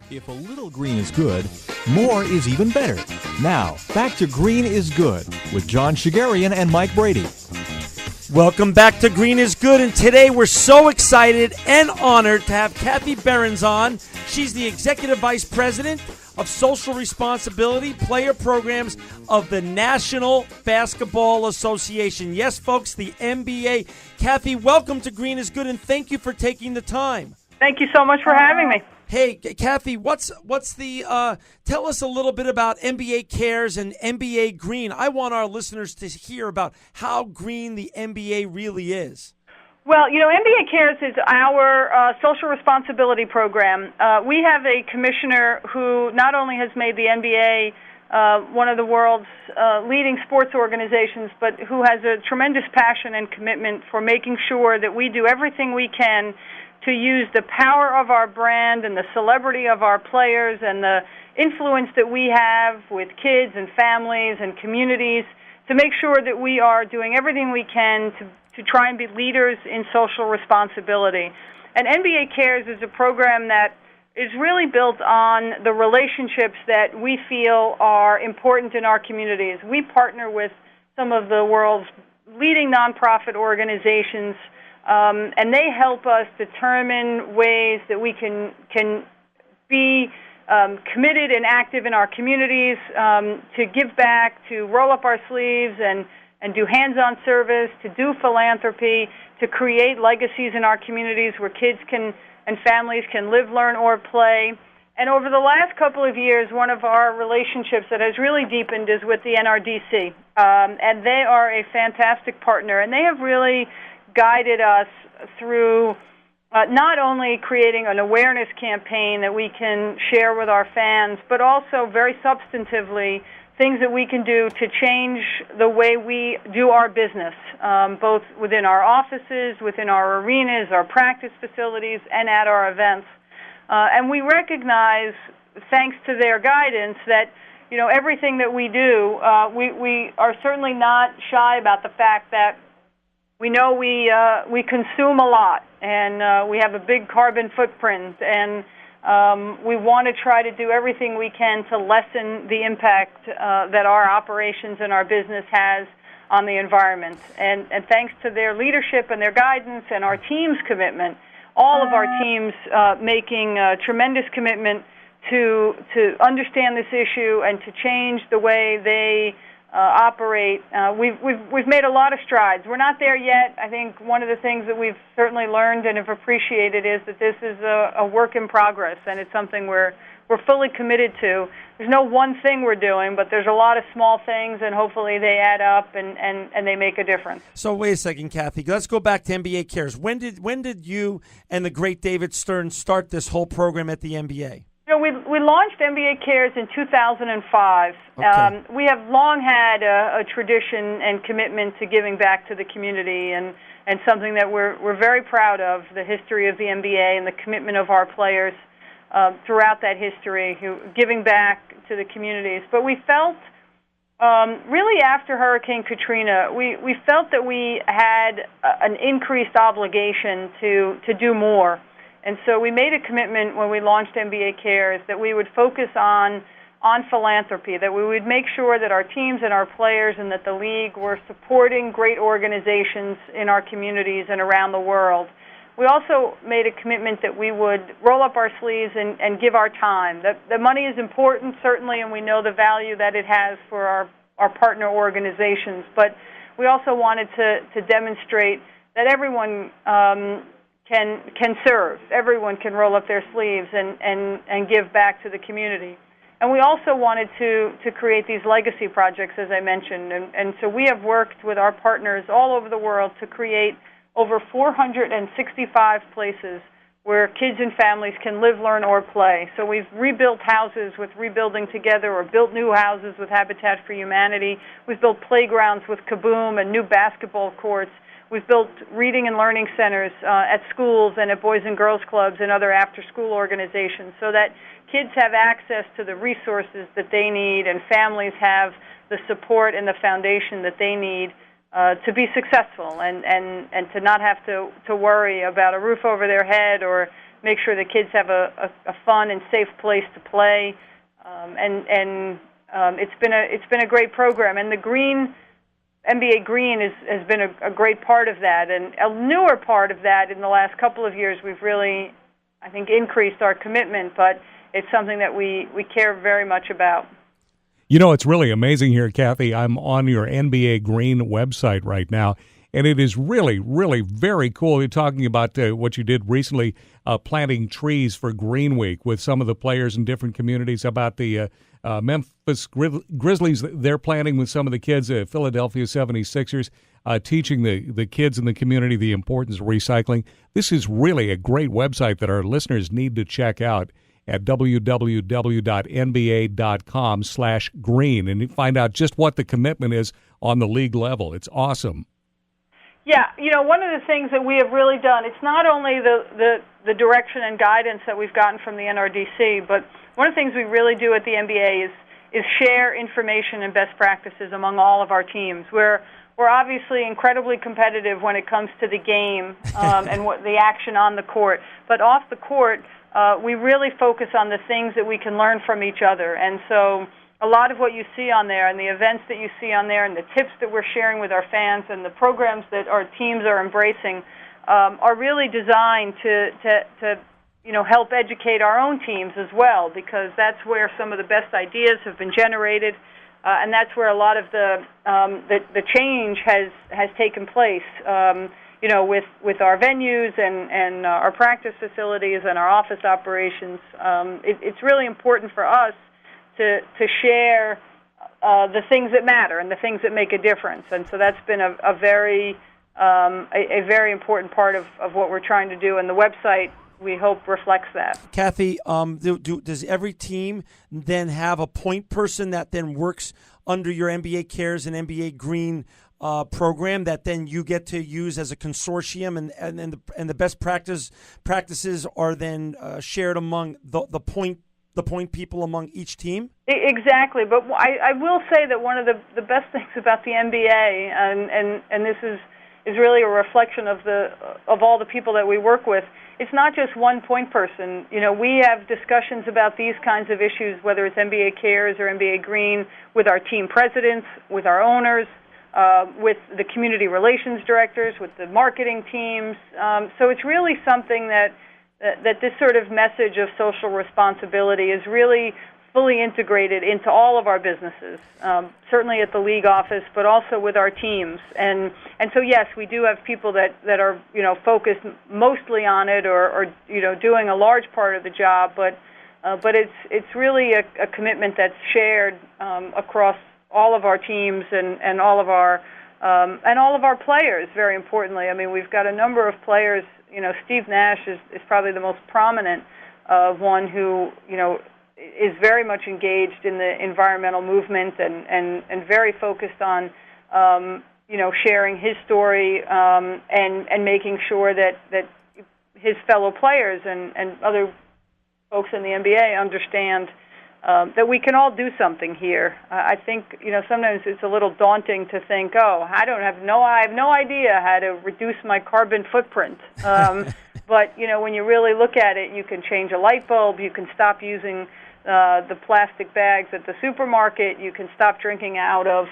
If a little green is good, more is even better. Now, back to Green is Good with John Shigarian and Mike Brady. Welcome back to Green is Good, and today we're so excited and honored to have Kathy Behrens on. She's the Executive Vice President of Social Responsibility Player Programs of the National Basketball Association. Yes, folks, the NBA. Kathy, welcome to Green is Good, and thank you for taking the time. Thank you so much for having me. Hey, Kathy, what's the tell us a little bit about NBA Cares and NBA Green. I want our listeners to hear about how green the NBA really is. Well, you know, NBA Cares is our social responsibility program. We have a commissioner who not only has made the NBA one of the world's leading sports organizations, but who has a tremendous passion and commitment for making sure that we do everything we can to use the power of our brand and the celebrity of our players and the influence that we have with kids and families and communities to make sure that we are doing everything we can to try and be leaders in social responsibility. And NBA Cares is a program that is really built on the relationships that we feel are important in our communities. We partner with some of the world's leading nonprofit organizations, and they help us determine ways that we can be committed and active in our communities, to give back, to roll up our sleeves and do hands-on service, to do philanthropy, to create legacies in our communities where kids and families can live, learn, or play. And over the last couple of years, one of our relationships that has really deepened is with the NRDC. And they are a fantastic partner, and they have really guided us through not only creating an awareness campaign that we can share with our fans, but also very substantively things that we can do to change the way we do our business, both within our offices, within our arenas, our practice facilities, and at our events. And we recognize, thanks to their guidance, that everything that we do, we are certainly not shy about the fact that we know we consume a lot, and we have a big carbon footprint, and we want to try to do everything we can to lessen the impact that our operations and our business has on the environment. And thanks to their leadership and their guidance and our team's commitment, all of our teams making a tremendous commitment to understand this issue and to change the way they operate. We've made a lot of strides. We're not there yet. I think one of the things that we've certainly learned and have appreciated is that this is a work in progress, and it's something we're fully committed to. There's no one thing we're doing, but there's a lot of small things, and hopefully they add up and they make a difference. So wait a second, Kathy. Let's go back to NBA Cares. When did you and the great David Stern start this whole program at the NBA? We launched NBA Cares in 2005. Okay. We have long had a tradition and commitment to giving back to the community, and something that we're very proud of, the history of the NBA and the commitment of our players throughout that history, giving back to the communities. But we felt, really after Hurricane Katrina, we felt that we had an increased obligation to do more. And so we made a commitment when we launched NBA Cares that we would focus on philanthropy, that we would make sure that our teams and our players and that the league were supporting great organizations in our communities and around the world. We also made a commitment that we would roll up our sleeves and give our time. The money is important, certainly, and we know the value that it has for our partner organizations. But we also wanted to demonstrate that everyone can serve. Everyone can roll up their sleeves and give back to the community. And we also wanted to create these legacy projects, as I mentioned. And so we have worked with our partners all over the world to create over 465 places where kids and families can live, learn, or play. So we've rebuilt houses with Rebuilding Together, or built new houses with Habitat for Humanity. We've built playgrounds with Kaboom and new basketball courts. We've built reading and learning centers at schools and at Boys and Girls Clubs and other after-school organizations so that kids have access to the resources that they need and families have the support and the foundation that they need to be successful and to not have to worry about a roof over their head or make sure the kids have a fun and safe place to play. It's been a great program, and the NBA Green has been a great part of that, and a newer part of that in the last couple of years. We've really, I think, increased our commitment, but it's something that we care very much about. You know, it's really amazing here, Kathy. I'm on your NBA Green website right now, and it is really, really very cool. You're talking about what you did recently, planting trees for Green Week with some of the players in different communities, about the Memphis Grizzlies. They're planting with some of the kids, Philadelphia 76ers, teaching the kids in the community the importance of recycling. This is really a great website that our listeners need to check out at www.nba.com/green and find out just what the commitment is on the league level. It's awesome. Yeah, you know, one of the things that we have really done, it's not only the direction and guidance that we've gotten from the NRDC, but one of the things we really do at the NBA is share information and best practices among all of our teams. We're obviously incredibly competitive when it comes to the game and what the action on the court, but off the court, we really focus on the things that we can learn from each other. And so a lot of what you see on there and the events that you see on there and the tips that we're sharing with our fans and the programs that our teams are embracing are really designed to help educate our own teams as well, because that's where some of the best ideas have been generated, and that's where a lot of the change has taken place. With our venues and our practice facilities and our office operations, it's really important for us to share the things that matter and the things that make a difference. And so that's been a very important part of what we're trying to do, and the website, we hope, reflects that. Kathy, does every team then have a point person that then works under your NBA Cares and NBA Green program that then you get to use as a consortium, and the best practices are then shared among the point people among each team? Exactly, but I will say that one of the best things about the NBA, and this is really a reflection of all the people that we work with. It's not just one point person. You know, we have discussions about these kinds of issues, whether it's NBA Cares or NBA Green, with our team presidents, with our owners, with the community relations directors, with the marketing teams. So it's really something that this sort of message of social responsibility is really fully integrated into all of our businesses, certainly at the league office, but also with our teams. And so, yes, we do have people that are, focused mostly on it or doing a large part of the job, but it's really a commitment that's shared across all of our teams and all of our players, very importantly. I mean, we've got a number of players. Steve Nash is probably the most prominent one who, is very much engaged in the environmental movement and very focused on, sharing his story and making sure that his fellow players and other folks in the NBA understand that we can all do something here. I think, sometimes it's a little daunting to think, I have no idea how to reduce my carbon footprint. But, when you really look at it, you can change a light bulb, you can stop using the plastic bags at the supermarket, you can stop drinking out of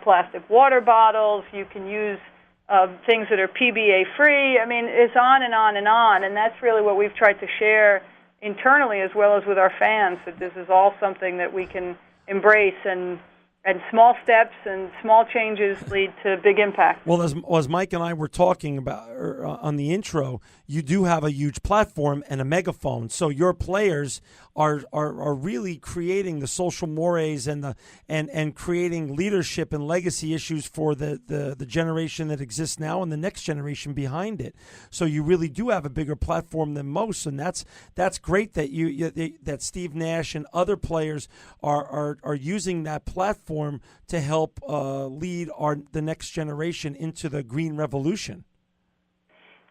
plastic water bottles, you can use things that are PBA-free. I mean, it's on and on and on, and that's really what we've tried to share internally as well as with our fans, that this is all something that we can embrace, and small steps and small changes lead to big impact. Well, as Mike and I were talking about on the intro, you do have a huge platform and a megaphone. So your players are really creating the social mores and creating leadership and legacy issues for the generation that exists now and the next generation behind it. So you really do have a bigger platform than most, and that's great that that Steve Nash and other players are using that platform to help lead the next generation into the green revolution.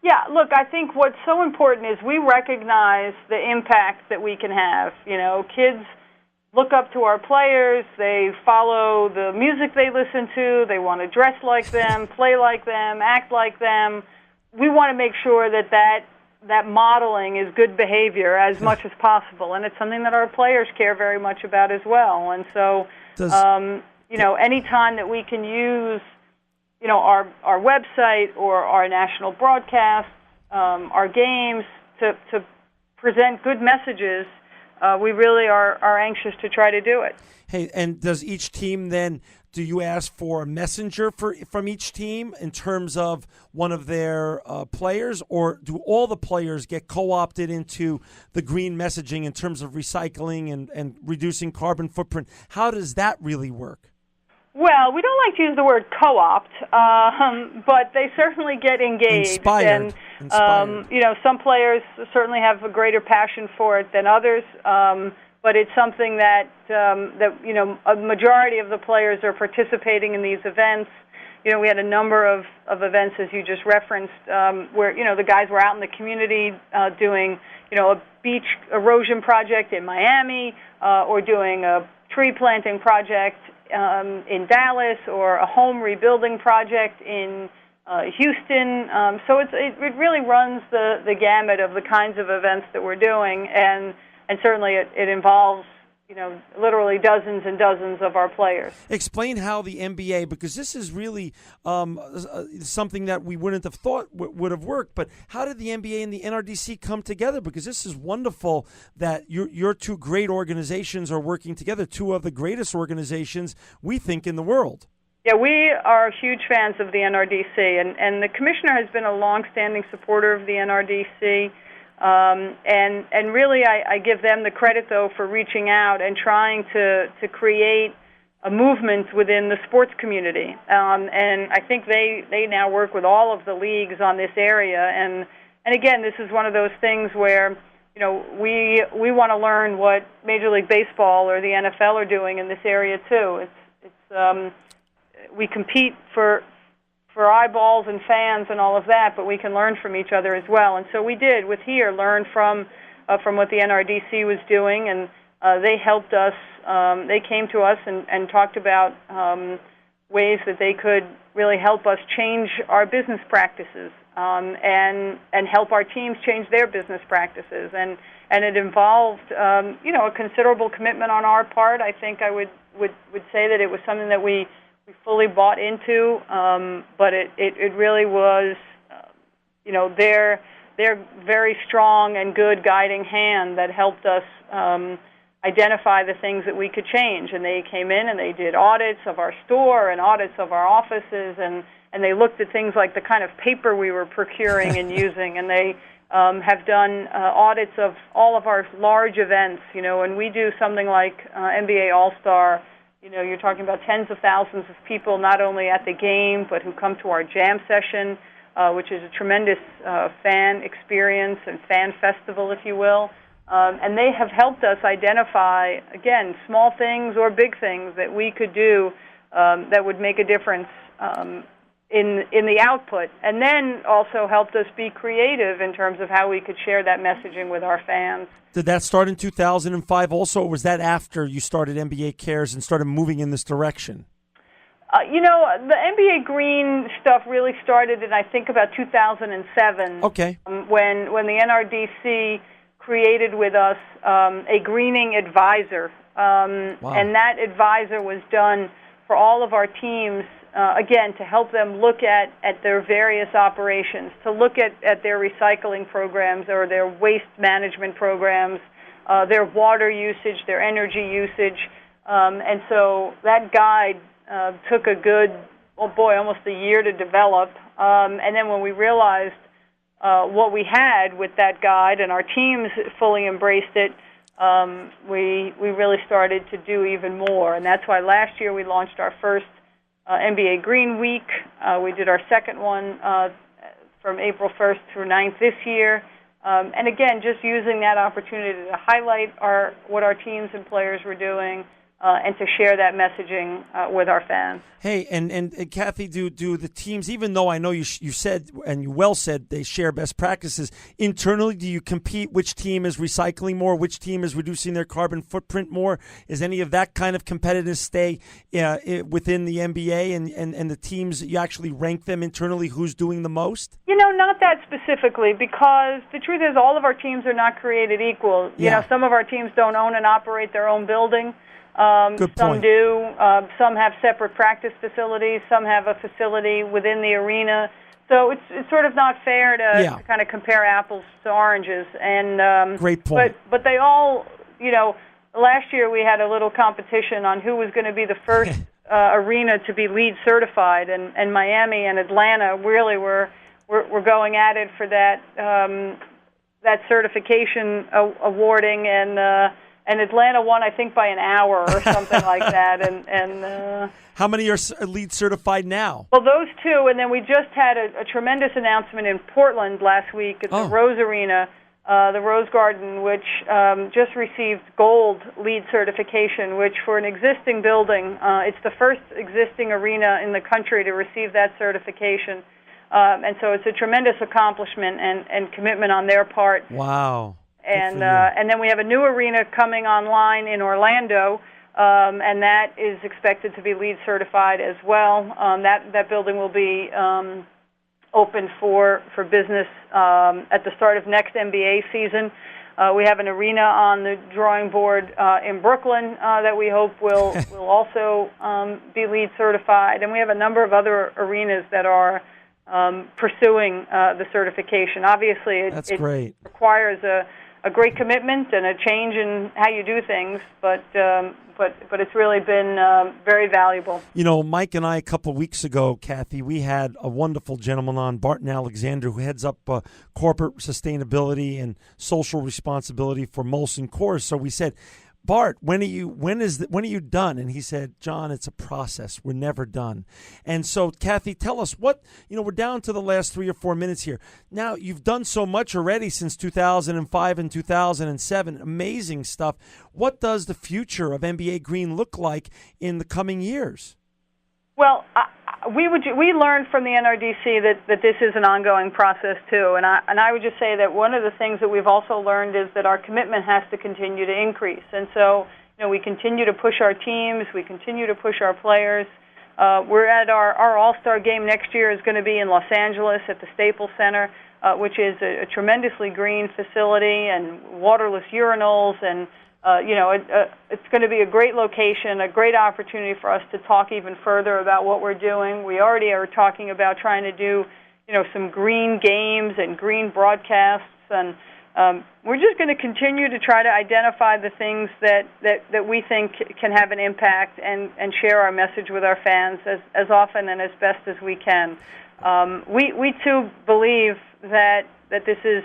Yeah, look, I think what's so important is we recognize the impact that we can have. Kids look up to our players, they follow the music they listen to, they want to dress like them, play like them, act like them. We want to make sure that that modeling is good behavior as much as possible, and it's something that our players care very much about as well. And so, any time that we can use, our website or our national broadcasts, our games to present good messages, we really are anxious to try to do it. Hey, and does each team then, do you ask for a messenger from each team in terms of one of their players, or do all the players get co-opted into the green messaging in terms of recycling and reducing carbon footprint? How does that really work? Well, we don't like to use the word co-opt, but they certainly get engaged. Inspired. Some players certainly have a greater passion for it than others, but it's something that a majority of the players are participating in these events. We had a number of events, as you just referenced, where the guys were out in the community doing a beach erosion project in Miami, or doing a tree planting project in Dallas, or a home rebuilding project in Houston. So it really runs the gamut of the kinds of events that we're doing, and certainly it involves literally dozens and dozens of our players. Explain how the NBA, because this is really something that we wouldn't have thought would have worked, but how did the NBA and the NRDC come together? Because this is wonderful that your two great organizations are working together, two of the greatest organizations, we think, in the world. Yeah, we are huge fans of the NRDC, and the commissioner has been a long-standing supporter of the NRDC. And really, I give them the credit, though, for reaching out and trying to create a movement within the sports community. And I think they now work with all of the leagues on this area. And again, this is one of those things where we want to learn what Major League Baseball or the NFL are doing in this area too. We compete for eyeballs and fans and all of that, but we can learn from each other as well. And so we did with here learn from what the NRDC was doing, and they helped us. They came to us and talked about ways that they could really help us change our business practices and help our teams change their business practices. And it involved a considerable commitment on our part. I think I would say that it was something that we fully bought into, but it really was, their very strong and good guiding hand that helped us identify the things that we could change. And they came in and they did audits of our store and audits of our offices, and they looked at things like the kind of paper we were procuring and using, and they have done audits of all of our large events. When we do something like NBA All-Star, you're talking about tens of thousands of people, not only at the game, but who come to our jam session, which is a tremendous fan experience and fan festival, if you will. And they have helped us identify, again, small things or big things that we could do that would make a difference in the output, and then also helped us be creative in terms of how we could share that messaging with our fans. Did that start in 2005 also, or was that after you started NBA Cares and started moving in this direction? The NBA Green stuff really started in, I think, about 2007. Okay. When the NRDC created with us a greening advisor. Wow. And that advisor was done for all of our teams, again, to help them look at their various operations, to look at their recycling programs or their waste management programs, their water usage, their energy usage. And so that guide took a good, almost a year to develop. And then when we realized what we had with that guide and our teams fully embraced it, we really started to do even more. And that's why last year we launched our first NBA Green Week. We did our second one from April 1st through 9th this year. And again, just using that opportunity to highlight what our teams and players were doing, and to share that messaging with our fans. Hey, and Kathy, do the teams, even though I know you said, and you well said, they share best practices, internally, do you compete? Which team is recycling more? Which team is reducing their carbon footprint more? Is any of that kind of competitiveness stay within the NBA and the teams, you actually rank them internally, who's doing the most? Not that specifically, because the truth is all of our teams are not created equal. Some of our teams don't own and operate their own building. Some do. Some have separate practice facilities. Some have a facility within the arena. So it's sort of not fair to kind of compare apples to oranges. And great point. But they all, last year we had a little competition on who was going to be the first arena to be LEED certified, and Miami and Atlanta really were going at it for that certification awarding, and Atlanta won, I think, by an hour or something like that. And how many are LEED certified now? Well, those two, and then we just had a tremendous announcement in Portland last week at the Rose Arena, the Rose Garden, which just received gold LEED certification, which for an existing building, it's the first existing arena in the country to receive that certification. And so it's a tremendous accomplishment and commitment on their part. Wow. And then we have a new arena coming online in Orlando, and that is expected to be LEED certified as well. That building will be open for business at the start of next NBA season. We have an arena on the drawing board in Brooklyn that we hope will also be LEED certified, and we have a number of other arenas that are pursuing the certification. Obviously, it requires a great commitment and a change in how you do things, but it's really been very valuable. Mike and I, a couple of weeks ago, Kathy, we had a wonderful gentleman on, Barton Alexander, who heads up corporate sustainability and social responsibility for Molson Coors. So we said, Bart, when are you done? And he said, John, it's a process. We're never done. And so, Kathy, tell us we're down to the last 3 or 4 minutes here. Now, you've done so much already since 2005 and 2007. Amazing stuff. What does the future of NBA Green look like in the coming years? Well, we learned from the NRDC that this is an ongoing process too, and I would just say that one of the things that we've also learned is that our commitment has to continue to increase, and so we continue to push our teams, we continue to push our players. We're at our All-Star game next year is going to be in Los Angeles at the Staples Center, which is a tremendously green facility and waterless urinals and. It's going to be a great location, a great opportunity for us to talk even further about what we're doing. We already are talking about trying to do, some green games and green broadcasts, and we're just going to continue to try to identify the things that we think can have an impact and share our message with our fans as often and as best as we can. We too believe that this is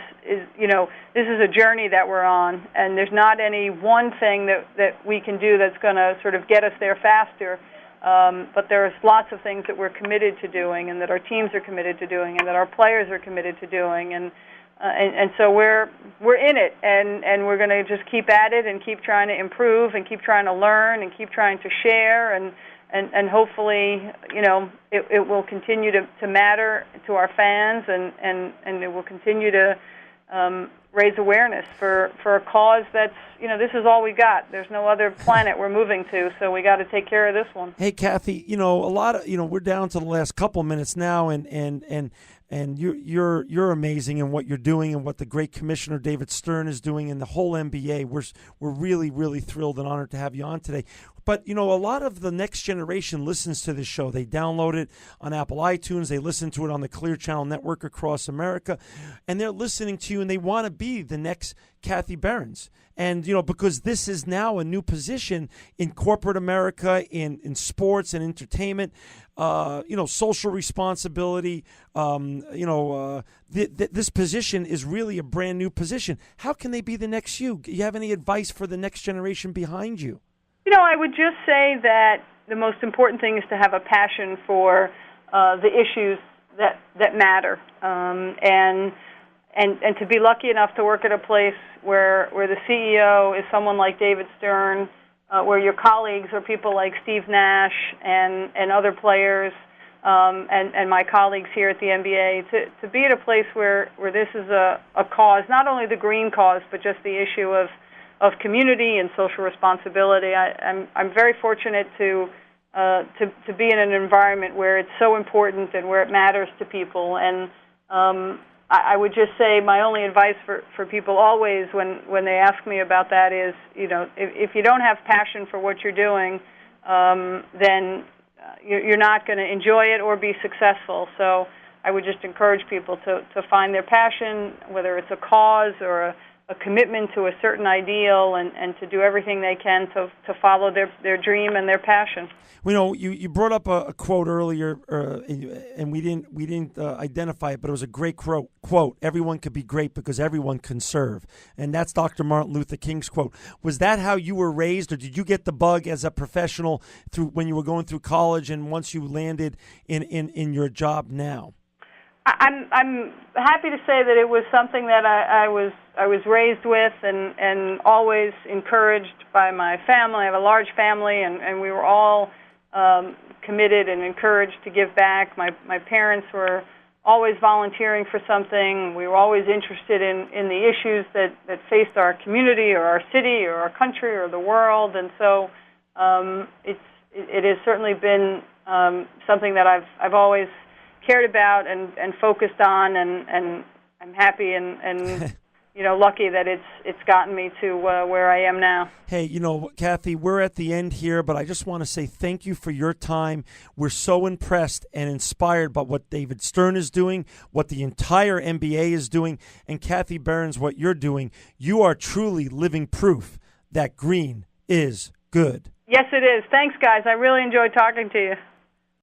a journey that we're on, and there's not any one thing that we can do that's going to sort of get us there faster. But there's lots of things that we're committed to doing, and that our teams are committed to doing, and that our players are committed to doing, and so we're in it, and we're going to just keep at it and keep trying to improve and keep trying to learn and keep trying to share and hopefully, it will continue to matter to our fans, and it will continue to raise awareness for a cause that's, this is all we got. There's no other planet we're moving to, so we got to take care of this one. Hey, Kathy, a lot of, we're down to the last couple minutes now, and you're amazing in what you're doing and what the great Commissioner David Stern is doing and the whole NBA. We're really, really thrilled and honored to have you on today. But, a lot of the next generation listens to this show. They download it on Apple iTunes. They listen to it on the Clear Channel Network across America. And they're listening to you, and they want to be the next Kathy Behrens. And, because this is now a new position in corporate America, in sports and entertainment, social responsibility, this position is really a brand new position. How can they be the next you? Do you have any advice for the next generation behind you? I would just say that the most important thing is to have a passion for the issues that matter, and to be lucky enough to work at a place where the CEO is someone like David Stern, where your colleagues are people like Steve Nash and other players, and my colleagues here at the NBA, to be at a place where this is a cause, not only the green cause, but just the issue of community and social responsibility. I'm very fortunate to be in an environment where it's so important and where it matters to people. And I would just say my only advice for people always when they ask me about that is, if you don't have passion for what you're doing, then you're not going to enjoy it or be successful. So I would just encourage people to find their passion, whether it's a cause or a commitment to a certain ideal, and to do everything they can to follow their dream and their passion. You brought up a quote earlier, and we didn't identify it, but it was a great quote. Everyone could be great because everyone can serve, and that's Dr. Martin Luther King's quote. Was that how you were raised, or did you get the bug as a professional when you were going through college, and once you landed in your job now? I'm happy to say that it was something that I was raised with and always encouraged by my family. I have a large family, and we were all committed and encouraged to give back. My parents were always volunteering for something. We were always interested in the issues that faced our community or our city or our country or the world, and so it has certainly been something that I've always cared about and focused on, and I'm happy and lucky that it's gotten me to where I am now. Hey, Kathy, we're at the end here, but I just want to say thank you for your time. We're so impressed and inspired by what David Stern is doing, what the entire NBA is doing, and Kathy Behrens, what you're doing. You are truly living proof that green is good. Yes, it is. Thanks, guys. I really enjoyed talking to you.